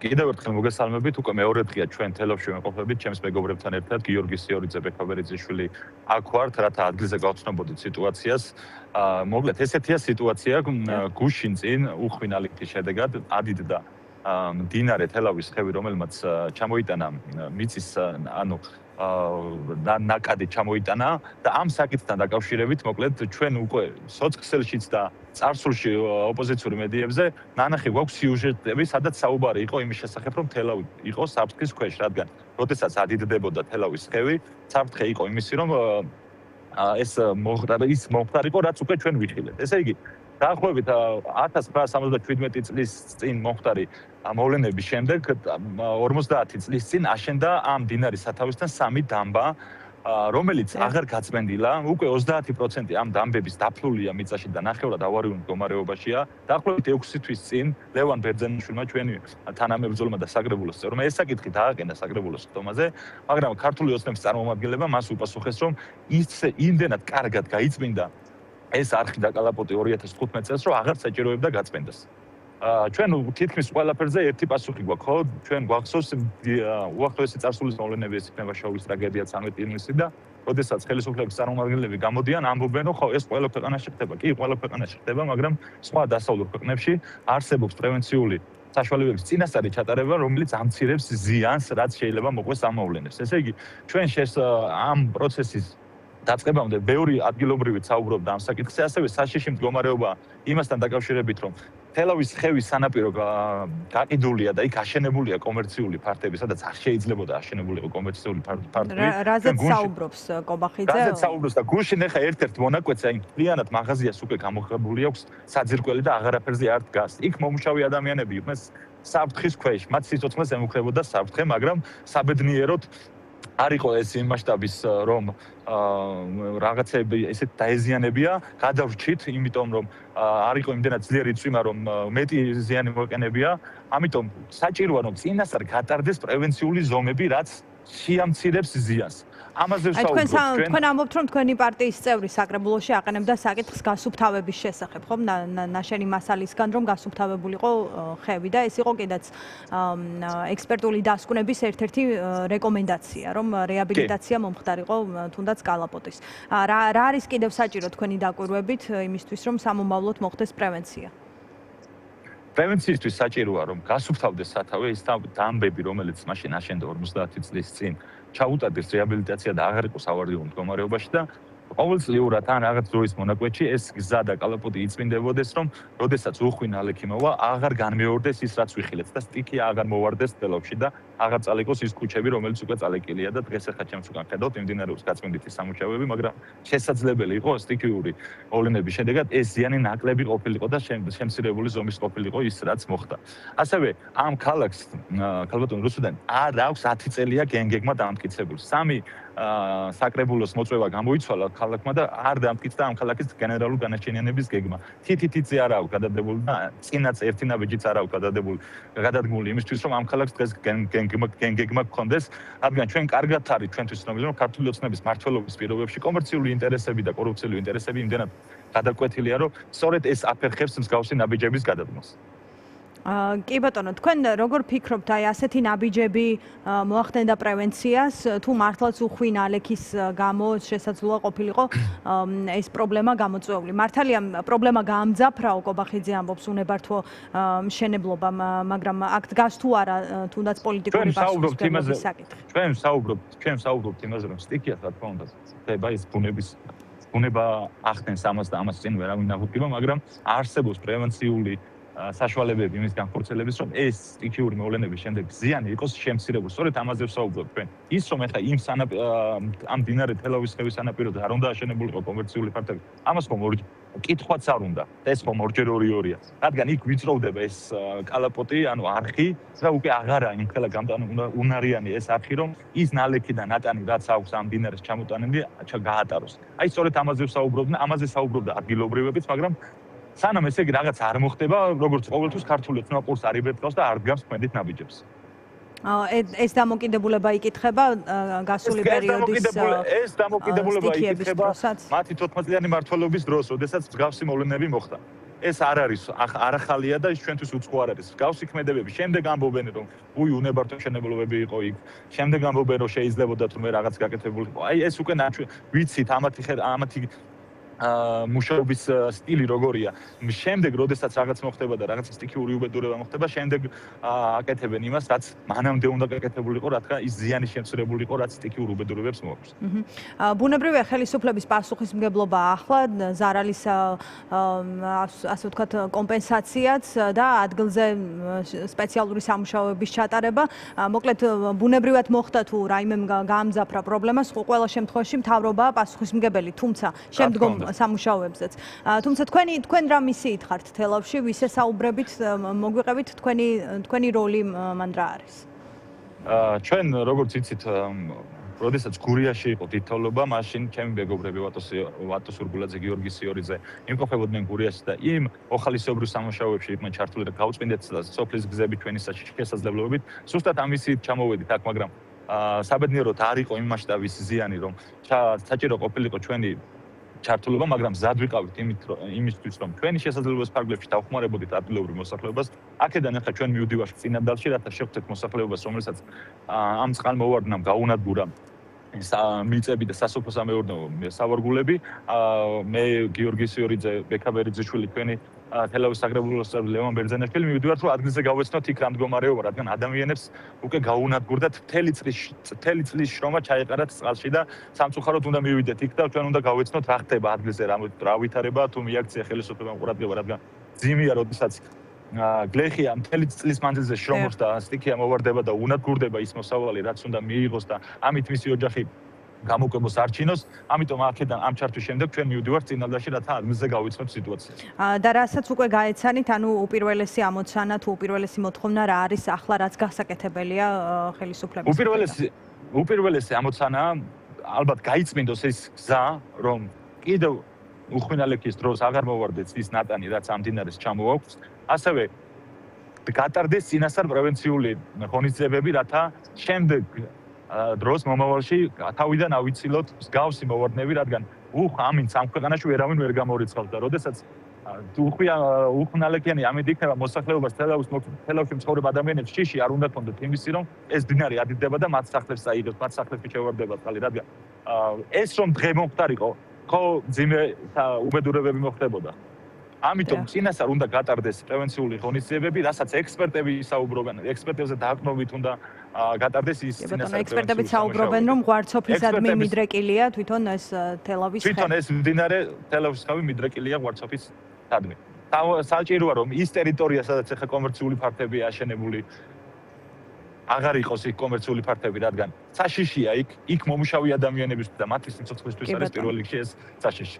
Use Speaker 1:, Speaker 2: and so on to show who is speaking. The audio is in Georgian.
Speaker 1: კიდევ ერთხელ მოგესალმებით, უკვე მეორე დღეა ჩვენ თელავში ვიმყოფებით ჩემს მეგობრებთან ერთად, გიორგი სიორიძე, ბექავერიძიშვილი აქ ვართ, რათა ადგილზე გავცნობოდით სიტუაციას. მოკლედ, ესეთია სიტუაცია, გუშინ წინ უხვინალითის შედეგად ადიდდა მდინარე თელავის ხევი, რომელმაც ჩამოიტანა მიწის, ანუ ნაკადი ჩამოიტანა და ამ საკითხთან დაკავშირებით, მოკლედ, ჩვენ უკვე სოციქსელშიც და წარსულში ოპოზიციური მედიებზე ნანახი გვაქვს სიუჟეტები, სადაც საუბარი იყო იმის შესახებ, რომ თელავი იყო საფრთხის ქვეშ, რადგან როდესაც ადიდდებოდა თელავის ხევი, საფრთხე იყო იმისი, რომ ეს მომხდარ იყო, რაც უკვე ჩვენ ვიხილეთ. ესე იგი, დაახლოებით 1977 წლის წინ მომხდარი მოვლენების შემდეგ 50 წლის წინ აშენდა ამ მდინარის სათავესთან 3 დამბა, რომელიც აღარ გაწმენდილა, უკვე 30% ამ დამბების დაფლულია მიწაში და ნახევრად ავარიულ მდგომარეობაშია. დაახლოებით 6 თვის წინ ლევან ბერძენიშვილმა ჩვენი თანამებრძოლმა და საგრებულოს წევრმა ეს საკითხი დააყენა საგრებულოს ხტომაზე, მაგრამ ქართული ოცნების წარმომადგენლებმა მას უპასუხეს, რომ იმდენად კარგად გაიწმინდა ეს არხი და კალაპოტი 2015 წელს, რომ აღარ საჭიროებდა გაწმენდას. ჩვენ თითქმის ყველაფერზე ერთი პასუხი გვაქვს, ხო? ჩვენ გვახსოვს უახლოესი წარსულის მოვლენები, ეს იქნება შოვის ტრაგედია 13 ივნისი და როდესაც ხელისუფლების წარმომადგენლები გამოდიან, ამბობენ, რომ ხო, ეს ყველა ქვეყანაში ხდება. კი, ყველა ქვეყანაში ხდება, მაგრამ სხვა დასავლურ ქვეყნებში არსებობს პრევენციული საშუალებების წინასწარი ჩატარება, რომელიც ამცირებს ზიანს, რაც შეიძლება მოყვეს ამ მოვლენებს. ესე იგი, ჩვენ ამ პროცესის დაწყებამდე ბევრი ადგილობრივი საუბრობდა ამ საკითხზე, ასევე საშიში მდგომარეობა იმასთან დაკავშირებით, რომ თელავის ხევის სანაპირო გაყიდულია და იქ აშენებულია კომერციული ფართები, სადაც არ შეიძლებოდა აშენებულიყო კომერციული ფართები.
Speaker 2: რაზეც საუბრობს კობახიძე?
Speaker 1: რაზეც საუბრობს და გუშინ ახლა ერთ-ერთ მონაკვეთზე აი მთლიანად მაღაზიას უკვე გამოხებული აქვს საძირკველი და აღარაფერზე არ დგას. იქ მომუშავე ადამიანები იყვნენ საფრთხის ქვეშ, მათ სიცოცხლეს ემუქრებოდა საფრთხე, მაგრამ საბედნიეროდ არ იყო ეს იმ მასშტაბის, რომ რაღაცები ესეთ დაეზიანებია, გადავრჩით, იმიტომ რომ არ იყო იმდენად ძლიერი წვიმა, რომ მეტი ზიანი მოეყენებია, ამიტომ საჭიროა რომ წინასწარ გატარდეს პრევენციული ზომები, რაც შეამცირებს ზიანს. ამაზე ვსაუბრობთ ჩვენ.
Speaker 2: თქვენ ამბობთ, რომ თქვენი პარტიის წევრი საკრებულოში აყენებდა საკითხს გასუფთავების შესახებ, ხომ? ნაშენი მასალისგან რომ გასუფთავებულიყო ხევი და ეს იყო კიდეც ექსპერტული დასკვნების ერთ-ერთი რეკომენდაცია, რომ რეაბილიტაცია მომხდარიყო თუნდაც კალაპოტის. რა არის კიდევ საჭირო თქვენი დაკვირვებით იმისთვის, რომ სამომავლოდ მოხდეს პრევენცია?
Speaker 1: პრევენციისთვის საჭიროა, რომ გასუფთავდეს სათავე ის დამბები, რომელიც მაშინ აშენდა 50 წლის წინ, ჩაუტარდეს რეაბილიტაცია და აღარ იყოს ავარიულ მდგომარეობაში და ყოველწლიურად ან რაღაც დროის მონაკვეთში ეს გზა და კალაპოტი იწმინდებოდეს, რომ როდესაც უხვინ ალექი მოვა, აღარ განმეორდეს ის, რაც ვიხილეთ და სტიქია აღარ მოვარდეს თელავში და აღარ წალეკოს ის ქუჩები, რომელიც უკვე წალეკილია და დღეს ახლა ჩემს უკან ხედავთ იმდინარეობს გაწმენდითი სამუშაოები, მაგრამ შესაძლებელი იყო სტიქიური მოვლენების შედეგად ეს ზიანი ნაკლები ყოფილიყო და შემცირებული ზომის ყოფილიყო ის, რაც მოხდა. ასევე ამ ქალაქს ქალბატონ რუსუდან არ აქვს 10 წელია გენგეგმა დამტკიცებული. 3 საკრებულოს მოწვევა გამოიცვალა ქალაქმა და არ დამტკიცდა ამ ქალაქის გენერალური განაჩენიანების გეგმა. თითითიძე არ აქვს გადადებული და წინაც ერთი ნაბიჯიც არ აქვს გადადგმული იმისთვის, რომ ამ ქალაქს დღეს გენგეგმა გქონდეს, რადგან ჩვენ კარგად არის ჩვენთვის ცნობილი, რომ ქართული ოცნების მმართველობის პირობებში კომერციული ინტერესები და კორუფციული ინტერესები იმდენად გადაკვეთილია, რომ სწორედ ეს აფერხებს მსგავსი ნაბიჯების გადადგმას.
Speaker 2: კი ბატონო, თქვენ როგორ ფიქრობთ, აი ასეთი ნაბიჯები მოახდენდა პრევენციას, თუ მართლაც უხვინ ალექის გამო შესაძლოა ყოფილიყო ეს პრობლემა გამოწვეული? მართალია პრობლემა გაამძაფრაო, კობახიძე ამბობს, უნებართვო მშენებლობა, მაგრამ აქ დგას თუ არა თუნდაც პოლიტიკური პასუხისმგებლობის საკითხი?
Speaker 1: ჩვენ ვსაუბრობთ იმაზე, რომ სტიქიას რა თქმა უნდა ხდება ის ბუნება ახდენს ამას და ამას წინ ვერავინ აღუდგება, მაგრამ არსებობს პრევენციული საშუალებები იმის განხორციელების, რომ ეს სტიქიური მოვლენების შემდეგ ზიანი იყოს შემცირებული. სწორედ ამაზე ვსაუბრობ ჩვენ. ის რომ ახლა ამ მდინარე თელავის ხევის სანაპიროზე არ უნდა აშენებულიყო კომერციული ფართები, ამას ხომ კითხვაც არ უნდა. ეს ხომ ორჯერ 2-2-ია. რადგან იქ ვიწროვდება ეს კალაპოტი, ანუ არხი, და უკვე აღარა იმხელა უნარიანი ეს არხი, რომ ის ნალექი და ნატანი რაც აქვს ამ მდინარეს ჩამოტანილი, გაატაროს. აი სწორედ ამაზე ვსაუბრობდნენ, ამაზე საუბრობდა ადგილობრივებიც, მაგრამ სანამ ესე იგი რაღაც არ მოხდება, როგორც ყოველთვის ქართული ოცნება ყურს არ იბერტყავს და არ დგამს ქმედით ნაბიჯებს.
Speaker 2: ეს დამოკიდებულება იკითხება გასული პერიოდის
Speaker 1: ეს დამოკიდებულება იკითხება მათი 14 წლიანი მმართველობის დროს, როდესაც მსგავსი მოვლენები მოხდა. ეს არ არის არახალია და ჩვენთვის უცხო არ არის. გავს იქმედებები. შემდეგ ამბობენ რომ უნებართვე მშენებლობები იყო იქ. შემდეგ ამბობენ რომ შეიძლებოდა თუმე რაღაც გაკეთებული იყო. აი ეს უკვე ვიცით ამათი მუშაობის სტილი როგორია. შემდეგ როდესაც რაღაც მოხდება და რაღაც სტიქიური უბედურება მოხდება, შემდეგ აკეთებენ იმას, რაც მანამდე უნდა გაკეთებულიყო, რადგან ის ზიანი შემცირებული იყო, რაც სტიქიურ უბედურებებს მოაქვს.
Speaker 2: ბუნებრივია ხელისუფლების პასუხისმგებლობა ახლა ზარალის ასე ვთქვათ კომპენსაციაც და ადგილზე სპეციალური სამუშაოების ჩატარება. მოკლედ ბუნებრივად მოხდა თუ რაიმემ გაამძაფრა პრობლემას, ყველა შემთხვევაში მთავრობაა პასუხისმგებელი, თუმცა შემდგომ სამუშაოებზეც. თუმცა თქვენ რა მისიით ხართ თელავში, ვისესაუბრებით, მოგვიყევით თქვენი როლი მან რა არის?
Speaker 1: ჩვენ როგორც იცით, როდესაც გურიაში იყო თითოლობა, მაშინ ჩემი მეგობრები ვატო სურგულაძე, გიორგი სიორიძე იმყოფებოდნენ გურიაში და იმ ოხალისეობრივ სამუშაოებში იყვნენ ჩართული და გაუწმინდეთ სოფლის გზები ჩვენი შესაძლებლობებით. სუსტად ამისით ჩამოვედით აქ, მაგრამ საბედნიეროდ არ იყო იმ მასშტაბის ზიანი, რომ საჭირო ყოფილიყო ჩვენი ჩართულობა, მაგრამ მზად ვიყავით იმისთვის, რომ ჩვენი შესაძლებლობის ფარგლებში დავხმარებოდით ადგილობრივ მოსახლეობას. აქედან ახლა ჩვენ მივდივართ წინანდალში, რათა შევხვდეთ მოსახლეობას, რომელსაც ამ წყალმოვარდნამ გაუნადგურა მიწები და სასოფლო-სამეურნეო სავარგულები. მე გიორგი სიორიძე, ბექა ბერიძიშვილი, თქვენი თელავის საგრაფიკო ლევან ბერძენაშვილი მივდივართ, რომ ადგილზე გავეცნოთ იქ რა მდგომარეობა, რადგან ადამიანებს უკვე გაუნადგურდათ მთელი წლის შრომა ჩაეყარათ წყალში და სამწუხაროდ უნდა მივიდეთ იქ და ჩვენ უნდა გავეცნოთ რა ხდება ადგილზე, რა ვითარება თუ მიაქცია ხელისუფლებამ ყურადღება, რადგან ძიმია, როდესაც გლეხია მთელი წლის მანძილზე შრომობს და სტიქია მოვარდება და უნადგურდება ის მოსავალი, რაც უნდა მიიღოს და ამით მისი ოჯახი გამოკვებოს არჩინოს, ამიტომ აქედან ამ ჩართვის შემდეგ ჩვენ მივდივართ წინანდალში, რათა ადგილზე გავიცნოთ სიტუაციას.
Speaker 2: და რასაც უკვე გაეცანით, ანუ უპირველესი ამოცანა თუ უპირველესი მოთხოვნა რა არის ახლა, რაც გასაკეთებელია ხელისუფლების?
Speaker 1: უპირველესი ამოცანა ალბათ გაიწმინდოს ეს გზა, რომ კიდევ უხმინალექის დროს აღარ მოვარდეთ ის ნატანი, რაც ამ მდინარეს ჩამოაქვს. ასევე გატარდეს წინასწარ პრევენციული ღონისძიებები, რათა შემდეგ დროს მომავალში თავიდან ავიცილოთ მსგავსი მოვარდნები, რადგან ამინც ამ ქვეყანაში ვერავინ ვერ გამორიცხავს და როდესაც უხმნალექიანი ამინდი იქნება მოსახლეობას თელავში მცხოვრებ ადამიანებს შიში არ უნდა ქონდეთ იმისი, რომ ეს მდინარე ადიდება და მათ სახლებს წაიღებს, მათ სახლებში შევარდება წყალი, რადგან ეს რომ დღე მომხდარიყო, ხო ძიმე უბედურებები მოხდებოდა. ამიტომ წინასწარ უნდა გატარდეს პრევენციული ღონისძიებები, რასაც ექსპერტები ისაუბრობენ, ექსპერტებზე დაყრდნობით უნდა გატარდეს ის
Speaker 2: წინასწარ ექსპერტები საუბრობენ, რომ ღვარცოფისადმი მიდრეკილია თვითონ ეს თელავის ხე.
Speaker 1: თვითონ ეს მდინარე თელავის ხევი მიდრეკილია ღვარცოფისადმი. საჭიროა რომ ის ტერიტორია, სადაც ახლა კომერციული ფართებია აშენებული, აღარ იყოს იქ კომერციული ფართები, რადგან საშიშია იქ მომუშავე ადამიანებისთვის და მათი სიცოცხლისთვის არის პირველ რიგში ეს საშიში.